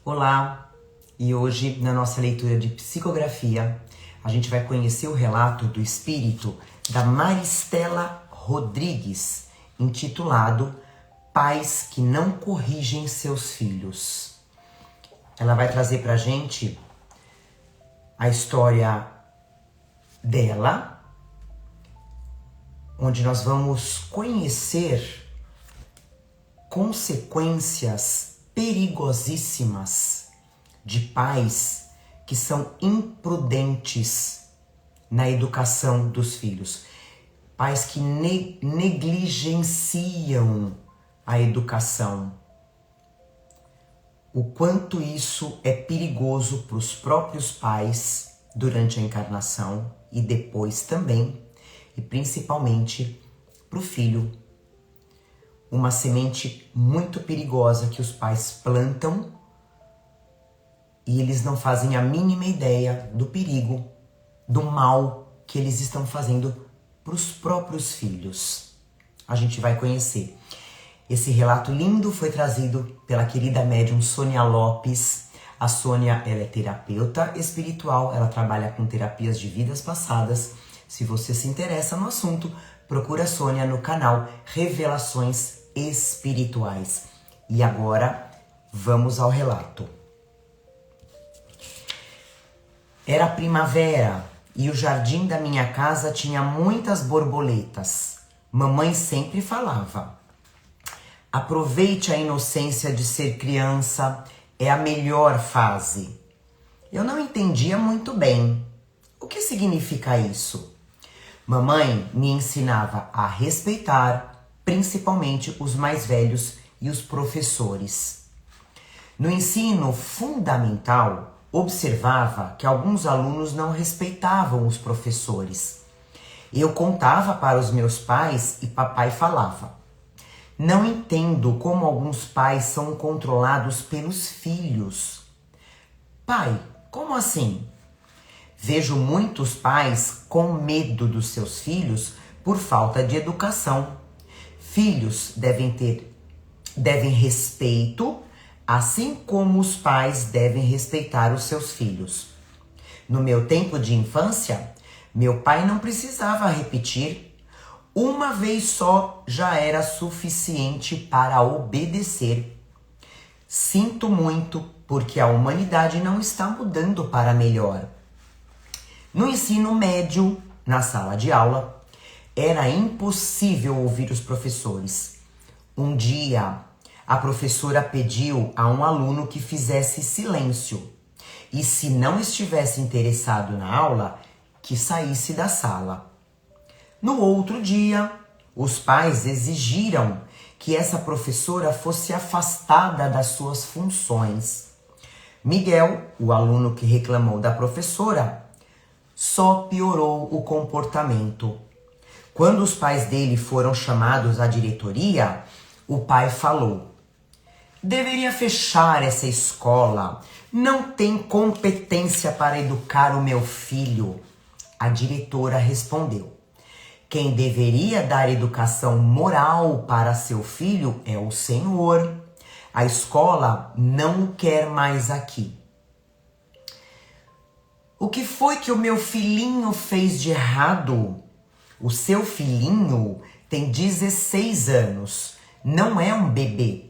Olá! E hoje, na nossa leitura de psicografia, a gente vai conhecer o relato do espírito da Maristela Rodrigues, intitulado Pais que não corrigem seus filhos. Ela vai trazer pra gente a história dela, onde nós vamos conhecer consequências perigosíssimas de pais que são imprudentes na educação dos filhos. Pais que negligenciam a educação. O quanto isso é perigoso para os próprios pais durante a encarnação e depois também, e principalmente para o filho. Uma semente muito perigosa que os pais plantam e eles não fazem a mínima ideia do perigo, do mal que eles estão fazendo para os próprios filhos. A gente vai conhecer. Esse relato lindo foi trazido pela querida médium Sônia Lopes. A Sônia, ela é terapeuta espiritual, ela trabalha com terapias de vidas passadas. Se você se interessa no assunto, procura a Sônia no canal Revelações Espirituais. E agora, vamos ao relato. Era primavera e o jardim da minha casa tinha muitas borboletas. Mamãe sempre falava: aproveite a inocência de ser criança, é a melhor fase. Eu não entendia muito bem. O que significa isso? Mamãe me ensinava a respeitar, principalmente os mais velhos e os professores. No ensino fundamental, observava que alguns alunos não respeitavam os professores. Eu contava para os meus pais e papai falava: não entendo como alguns pais são controlados pelos filhos. Pai, como assim? Vejo muitos pais com medo dos seus filhos por falta de educação. Filhos devem respeito, assim como os pais devem respeitar os seus filhos. No meu tempo de infância, meu pai não precisava repetir. Uma vez só já era suficiente para obedecer. Sinto muito, porque a humanidade não está mudando para melhor. No ensino médio, na sala de aula, era impossível ouvir os professores. Um dia, a professora pediu a um aluno que fizesse silêncio e, se não estivesse interessado na aula, que saísse da sala. No outro dia, os pais exigiram que essa professora fosse afastada das suas funções. Miguel, o aluno que reclamou da professora, só piorou o comportamento. Quando os pais dele foram chamados à diretoria, o pai falou: deveria fechar essa escola, não tem competência para educar o meu filho. A diretora respondeu: quem deveria dar educação moral para seu filho é o Senhor. A escola não o quer mais aqui. O que foi que o meu filhinho fez de errado? O seu filhinho tem 16 anos, não é um bebê.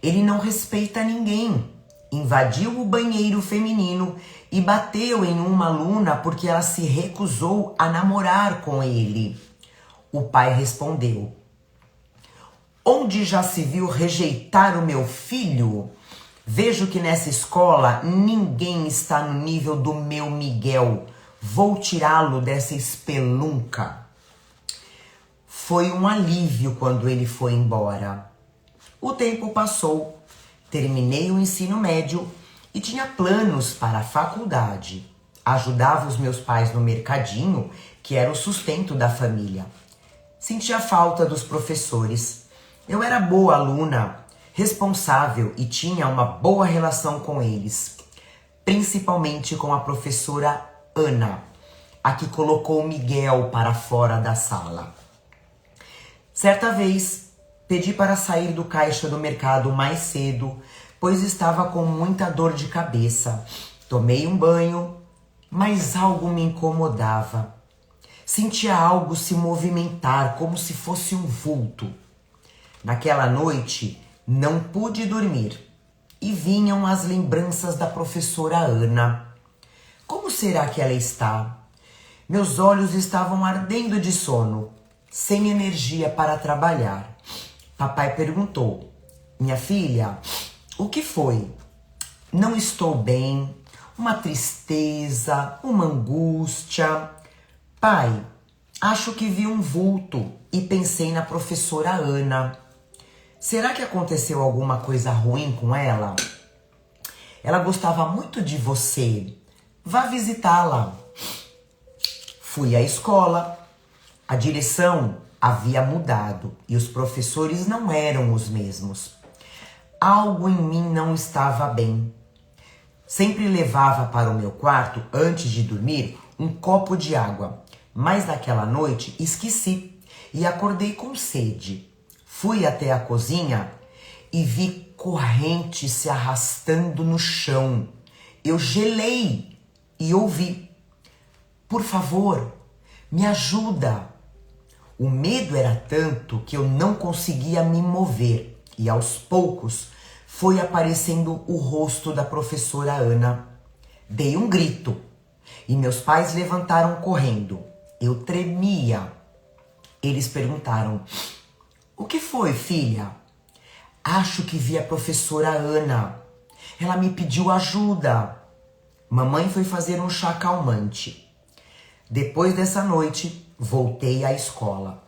Ele não respeita ninguém. Invadiu o banheiro feminino e bateu em uma aluna porque ela se recusou a namorar com ele. O pai respondeu: onde já se viu rejeitar o meu filho? Vejo que nessa escola ninguém está no nível do meu Miguel. Vou tirá-lo dessa espelunca. Foi um alívio quando ele foi embora. O tempo passou, terminei o ensino médio e tinha planos para a faculdade. Ajudava os meus pais no mercadinho, que era o sustento da família. Sentia falta dos professores. Eu era boa aluna, responsável e tinha uma boa relação com eles, principalmente com a professora Ana, a que colocou Miguel para fora da sala. Certa vez, pedi para sair do caixa do mercado mais cedo pois estava com muita dor de cabeça. Tomei um banho, mas algo me incomodava. Sentia algo se movimentar como se fosse um vulto. Naquela noite, não pude dormir e vinham as lembranças da professora Ana. Como será que ela está? Meus olhos estavam ardendo de sono, sem energia para trabalhar. Papai perguntou: minha filha, o que foi? Não estou bem, uma tristeza, uma angústia. Pai, acho que vi um vulto e pensei na professora Ana. Será que aconteceu alguma coisa ruim com ela? Ela gostava muito de você. Vá visitá-la. Fui à escola. A direção havia mudado e os professores não eram os mesmos. Algo em mim não estava bem. Sempre levava para o meu quarto, antes de dormir, um copo de água. Mas naquela noite esqueci e acordei com sede. Fui até a cozinha e vi correntes se arrastando no chão. Eu gelei e ouvi: por favor, me ajuda. O medo era tanto que eu não conseguia me mover e aos poucos foi aparecendo o rosto da professora Ana. Dei um grito e meus pais levantaram correndo. Eu tremia. Eles perguntaram: o que foi, filha? Acho que vi a professora Ana. Ela me pediu ajuda. Mamãe foi fazer um chá calmante. Depois dessa noite, voltei à escola.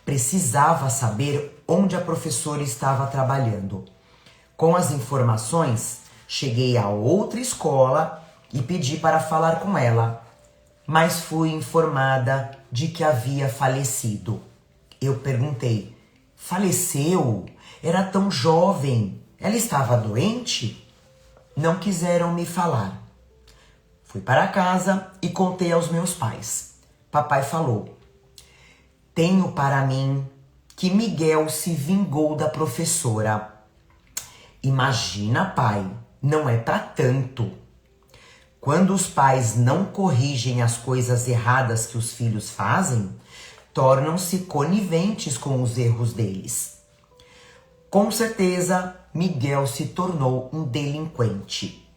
Precisava saber onde a professora estava trabalhando. Com as informações, cheguei a outra escola e pedi para falar com ela, mas fui informada de que havia falecido. Eu perguntei: faleceu? Era tão jovem. Ela estava doente? Não quiseram me falar. Fui para casa e contei aos meus pais. Papai falou: tenho para mim que Miguel se vingou da professora. Imagina, pai, não é para tanto. Quando os pais não corrigem as coisas erradas que os filhos fazem, tornam-se coniventes com os erros deles. Com certeza, Miguel se tornou um delinquente.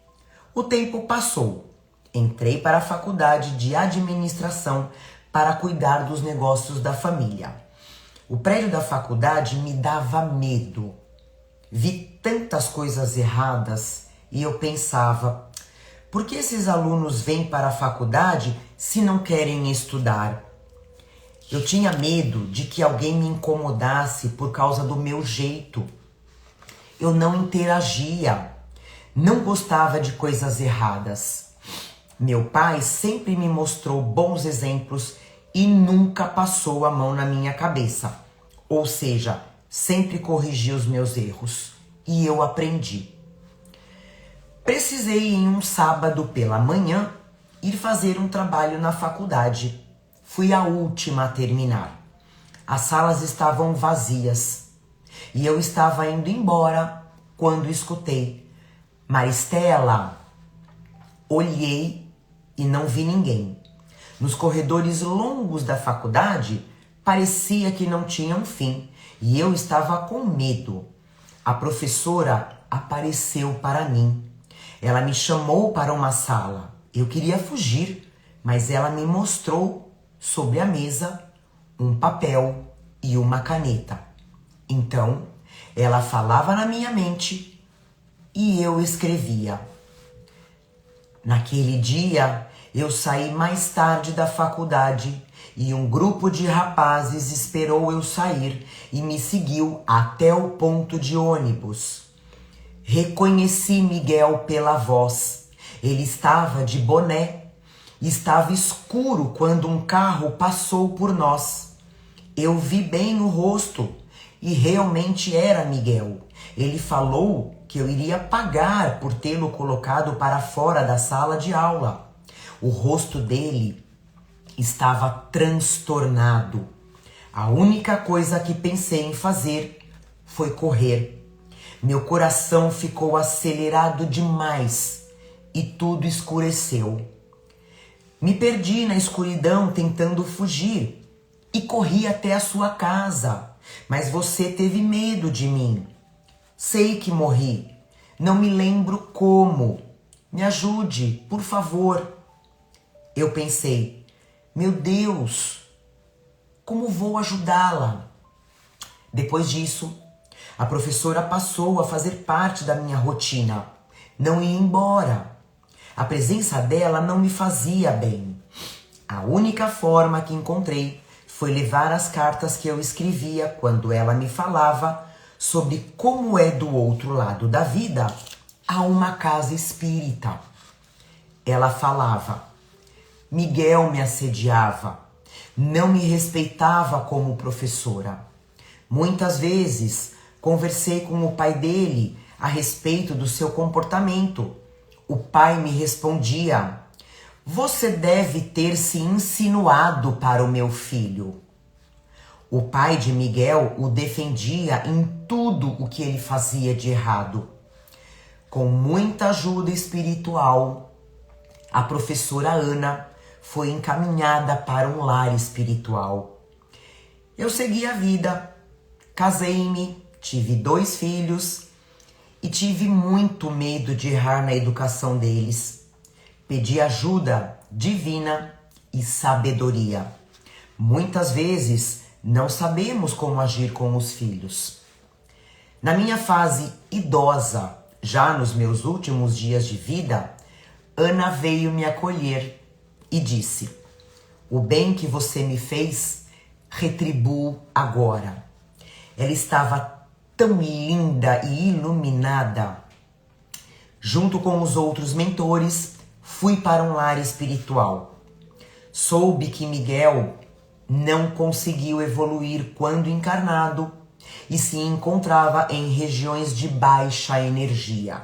O tempo passou. Entrei para a faculdade de administração para cuidar dos negócios da família. O prédio da faculdade me dava medo. Vi tantas coisas erradas e eu pensava: por que esses alunos vêm para a faculdade se não querem estudar? Eu tinha medo de que alguém me incomodasse por causa do meu jeito. Eu não interagia, não gostava de coisas erradas. Meu pai sempre me mostrou bons exemplos e nunca passou a mão na minha cabeça. Ou seja, sempre corrigia os meus erros e eu aprendi. Precisei, em um sábado pela manhã, ir fazer um trabalho na faculdade. Fui a última a terminar. As salas estavam vazias e eu estava indo embora quando escutei: Maristela. Olhei e não vi ninguém. Nos corredores longos da faculdade, parecia que não tinham fim e eu estava com medo. A professora apareceu para mim. Ela me chamou para uma sala. Eu queria fugir, mas ela me mostrou sobre a mesa um papel e uma caneta. Então, ela falava na minha mente e eu escrevia. Naquele dia, eu saí mais tarde da faculdade e um grupo de rapazes esperou eu sair e me seguiu até o ponto de ônibus. Reconheci Miguel pela voz. Ele estava de boné. Estava escuro quando um carro passou por nós. Eu vi bem o rosto e realmente era Miguel. Ele falou que eu iria pagar por tê-lo colocado para fora da sala de aula. O rosto dele estava transtornado. A única coisa que pensei em fazer foi correr. Meu coração ficou acelerado demais e tudo escureceu. Me perdi na escuridão tentando fugir e corri até a sua casa, mas você teve medo de mim. Sei que morri, não me lembro como. Me ajude, por favor. Eu pensei, meu Deus, como vou ajudá-la? Depois disso, a professora passou a fazer parte da minha rotina. Não ia embora. A presença dela não me fazia bem. A única forma que encontrei foi levar as cartas que eu escrevia quando ela me falava sobre como é do outro lado da vida a uma casa espírita. Ela falava, Miguel me assediava, não me respeitava como professora. Muitas vezes conversei com o pai dele a respeito do seu comportamento. O pai me respondia, você deve ter se insinuado para o meu filho. O pai de Miguel o defendia em tudo o que ele fazia de errado. Com muita ajuda espiritual, a professora Ana foi encaminhada para um lar espiritual. Eu segui a vida, casei-me, tive 2 filhos e tive muito medo de errar na educação deles. Pedi ajuda divina e sabedoria. Muitas vezes não sabemos como agir com os filhos. Na minha fase idosa, já nos meus últimos dias de vida, Ana veio me acolher e disse, o bem que você me fez, retribuo agora. Ela estava tão linda e iluminada. Junto com os outros mentores, fui para um lar espiritual. Soube que Miguel não conseguiu evoluir quando encarnado e se encontrava em regiões de baixa energia.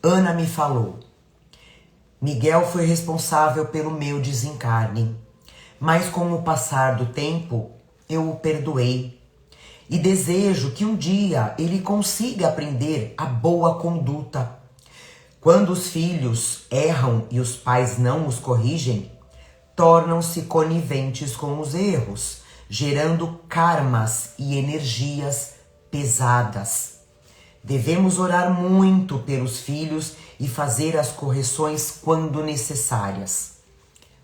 Ana me falou, Miguel foi responsável pelo meu desencarne, mas com o passar do tempo eu o perdoei e desejo que um dia ele consiga aprender a boa conduta. Quando os filhos erram e os pais não os corrigem, tornam-se coniventes com os erros, gerando karmas e energias pesadas. Devemos orar muito pelos filhos e fazer as correções quando necessárias.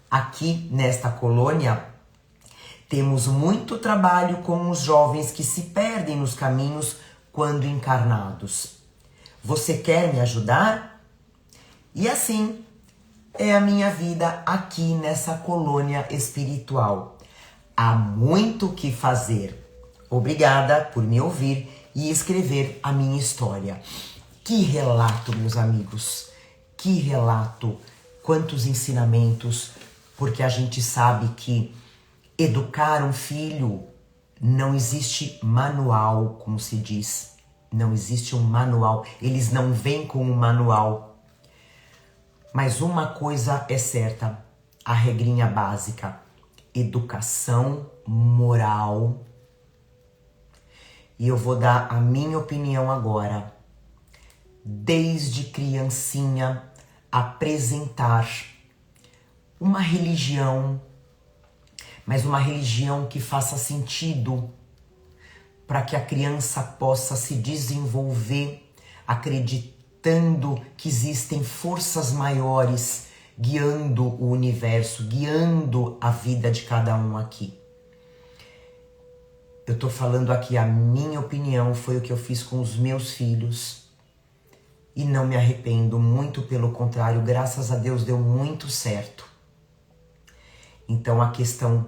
Aqui, nesta colônia, temos muito trabalho com os jovens que se perdem nos caminhos quando encarnados. Você quer me ajudar? E assim é a minha vida aqui nessa colônia espiritual. Há muito o que fazer. Obrigada por me ouvir e escrever a minha história. Que relato, meus amigos. Que relato. Quantos ensinamentos. Porque a gente sabe que educar um filho não existe manual, como se diz. Não existe um manual. Eles não vêm com um manual. Mas uma coisa é certa, a regrinha básica, educação moral. E eu vou dar a minha opinião agora. Desde criancinha, apresentar uma religião, mas uma religião que faça sentido para que a criança possa se desenvolver acreditando que existem forças maiores guiando o universo, guiando a vida de cada um aqui. Eu tô falando aqui a minha opinião, foi o que eu fiz com os meus filhos e não me arrependo, muito pelo contrário, graças a Deus deu muito certo. Então a questão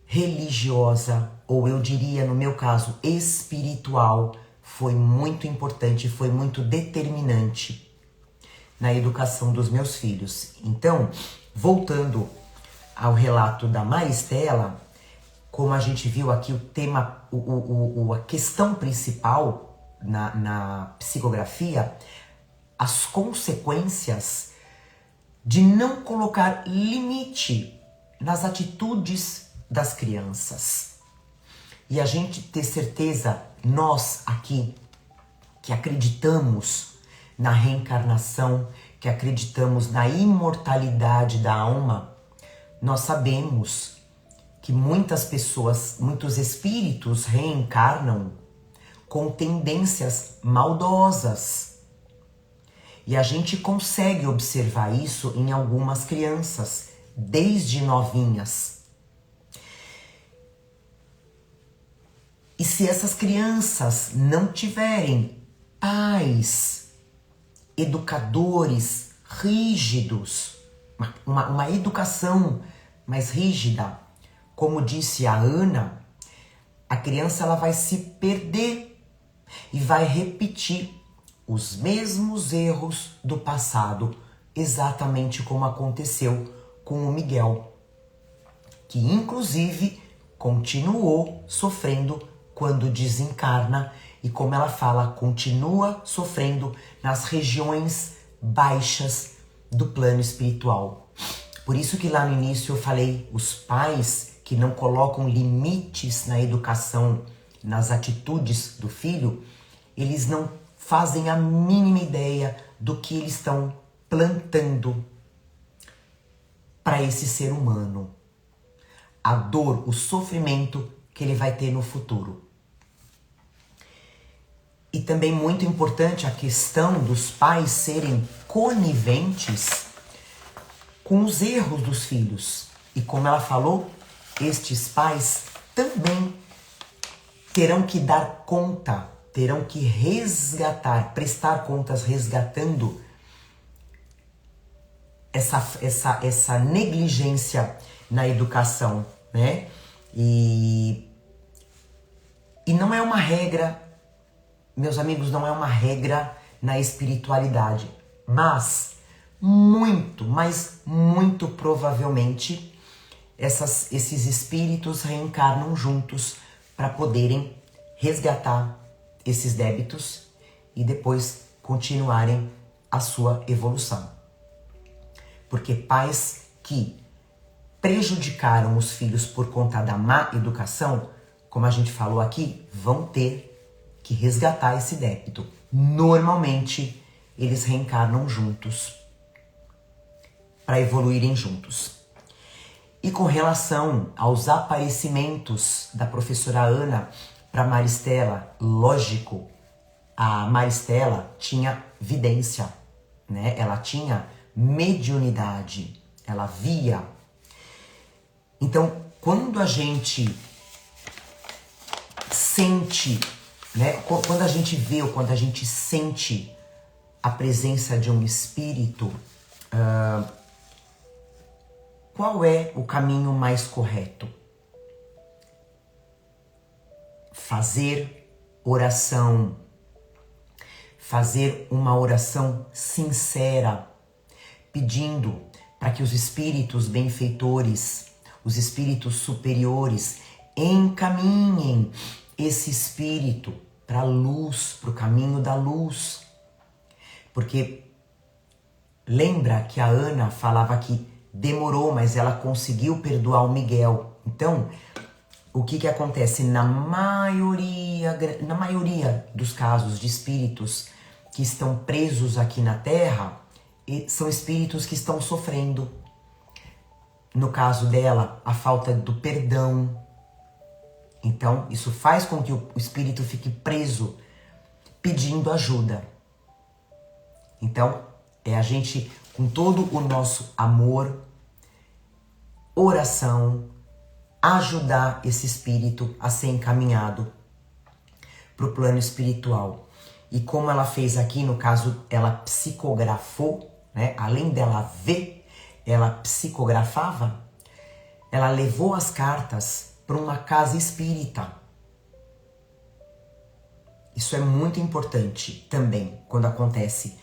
religiosa, ou eu diria no meu caso espiritual, foi muito importante, foi muito determinante na educação dos meus filhos. Então, voltando ao relato da Maristela, como a gente viu aqui o tema, a questão principal na psicografia, as consequências de não colocar limite nas atitudes das crianças. E a gente ter certeza, nós aqui, que acreditamos na reencarnação, que acreditamos na imortalidade da alma, nós sabemos que muitas pessoas, muitos espíritos reencarnam com tendências maldosas. E a gente consegue observar isso em algumas crianças, desde novinhas. E se essas crianças não tiverem pais, educadores rígidos, uma educação mais rígida, como disse a Ana, a criança ela vai se perder e vai repetir os mesmos erros do passado, exatamente como aconteceu com o Miguel, que inclusive continuou sofrendo quando desencarna e, como ela fala, continua sofrendo nas regiões baixas do plano espiritual. Por isso que lá no início eu falei, os pais que não colocam limites na educação, nas atitudes do filho, eles não fazem a mínima ideia do que eles estão plantando para esse ser humano. A dor, o sofrimento que ele vai ter no futuro. E também muito importante a questão dos pais serem coniventes com os erros dos filhos. E como ela falou, estes pais também terão que dar conta, terão que resgatar, prestar contas resgatando essa negligência na educação, né? E não é uma regra, meus amigos, não é uma regra na espiritualidade, mas muito, mas muito provavelmente esses espíritos reencarnam juntos para poderem resgatar esses débitos e depois continuarem a sua evolução. Porque pais que prejudicaram os filhos por conta da má educação, como a gente falou aqui, vão ter que resgatar esse débito. Normalmente, eles reencarnam juntos para evoluírem juntos. E com relação aos aparecimentos da professora Ana para Maristela, lógico, a Maristela tinha vidência, né? Ela tinha mediunidade, ela via. Então, quando a gente sente, né? Quando a gente vê ou quando a gente sente a presença de um espírito, qual é o caminho mais correto? Fazer oração, fazer uma oração sincera, pedindo para que os espíritos benfeitores, os espíritos superiores, encaminhem esse espírito para a luz, para o caminho da luz. Porque lembra que a Ana falava que demorou, mas ela conseguiu perdoar o Miguel. Então, o que acontece? Na maioria dos casos de espíritos que estão presos aqui na Terra, são espíritos que estão sofrendo. No caso dela, a falta do perdão. Então, isso faz com que o espírito fique preso, pedindo ajuda. Então, é a gente, com todo o nosso amor, oração, ajudar esse espírito a ser encaminhado para o plano espiritual. E como ela fez aqui, no caso, ela psicografou, né? Além dela ver, ela psicografava, ela levou as cartas para uma casa espírita. Isso é muito importante também, quando acontece.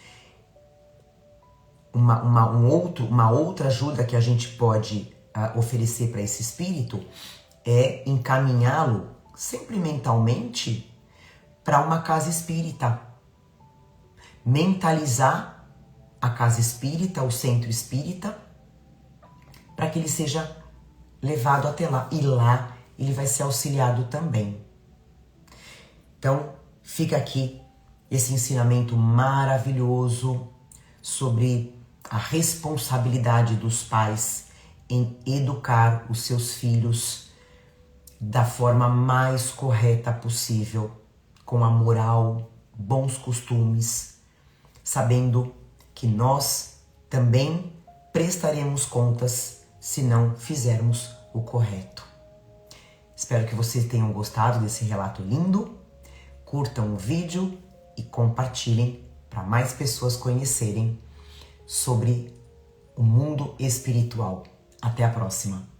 Uma outra ajuda que a gente pode oferecer para esse espírito é encaminhá-lo, sempre mentalmente, para uma casa espírita. Mentalizar a casa espírita, o centro espírita, para que ele seja levado até lá. E lá ele vai ser auxiliado também. Então, fica aqui esse ensinamento maravilhoso sobre a responsabilidade dos pais em educar os seus filhos da forma mais correta possível, com a moral, bons costumes, sabendo que nós também prestaremos contas se não fizermos o correto. Espero que vocês tenham gostado desse relato lindo. Curtam o vídeo e compartilhem para mais pessoas conhecerem sobre o mundo espiritual. Até a próxima!